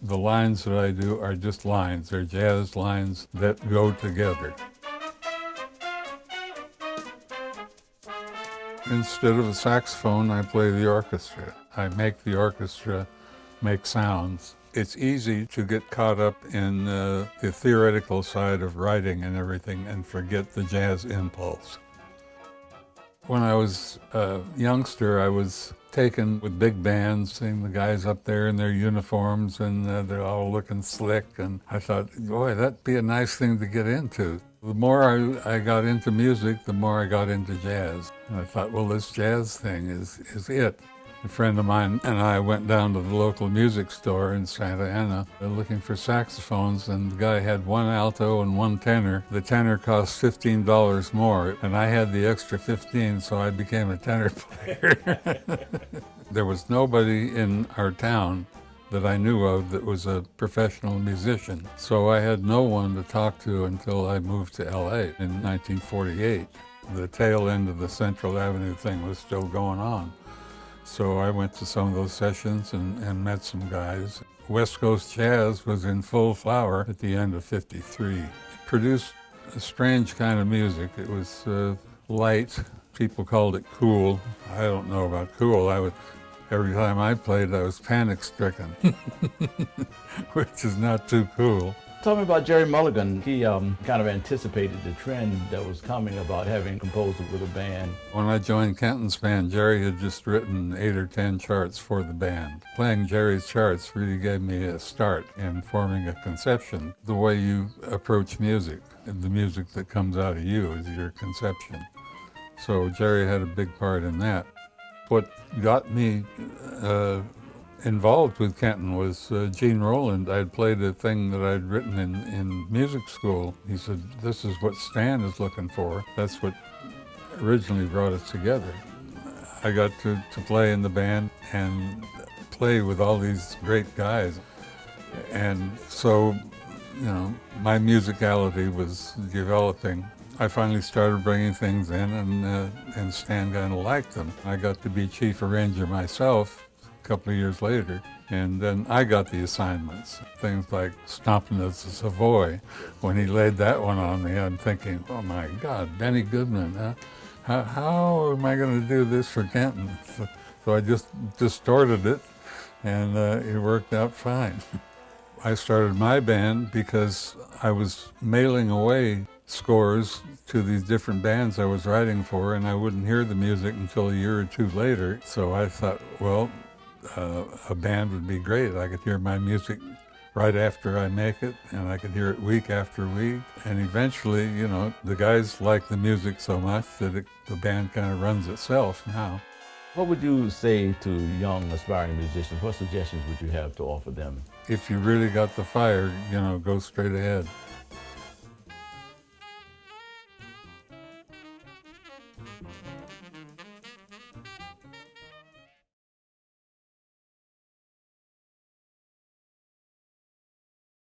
The lines that I do are just lines. They're jazz lines that go together. Instead of a saxophone, I play the orchestra. I make the orchestra make sounds. It's easy to get caught up in the theoretical side of writing and everything and forget the jazz impulse. When I was a youngster, I was taken with big bands, seeing the guys up there in their uniforms and they're all looking slick. And I thought, boy, that'd be a nice thing to get into. The more I got into music, the more I got into jazz. And I thought, well, this jazz thing is it. A friend of mine and I went down to the local music store in Santa Ana looking for saxophones, and the guy had one alto and one tenor. The tenor cost $15 more, and I had the extra 15, so I became a tenor player. There was nobody in our town that I knew of that was a professional musician, so I had no one to talk to until I moved to LA in 1948. The tail end of the Central Avenue thing was still going on. So I went to some of those sessions and met some guys. West Coast jazz was in full flower at the end of '53. It produced a strange kind of music. It was light. People called it cool. I don't know about cool. Every time I played, I was panic-stricken, which is not too cool. Tell me about Jerry Mulligan. He kind of anticipated the trend that was coming about having composers with a band. When I joined Kenton's band, Jerry had just written 8 or 10 charts for the band. Playing Jerry's charts really gave me a start in forming a conception. The way you approach music, the music that comes out of you is your conception. So Jerry had a big part in that. What got me involved with Kenton was Gene Rowland. I'd played a thing that I'd written in music school. He said, this is what Stan is looking for. That's what originally brought us together. I got to play in the band and play with all these great guys. And so, you know, my musicality was developing. I finally started bringing things in, and Stan kind of liked them. I got to be chief arranger myself a couple of years later, and then I got the assignments. Things like Stompin' the Savoy. When he laid that one on me, I'm thinking, oh my God, Benny Goodman, huh? How am I going to do this for Kenton? So I just distorted it, and it worked out fine. I started my band because I was mailing away scores to these different bands I was writing for, and I wouldn't hear the music until a year or two later. So I thought, well, a band would be great. I could hear my music right after I make it, and I could hear it week after week. And eventually, you know, the guys like the music so much that the band kind of runs itself now. What would you say to young aspiring musicians? What suggestions would you have to offer them? If you really got the fire, you know, go straight ahead.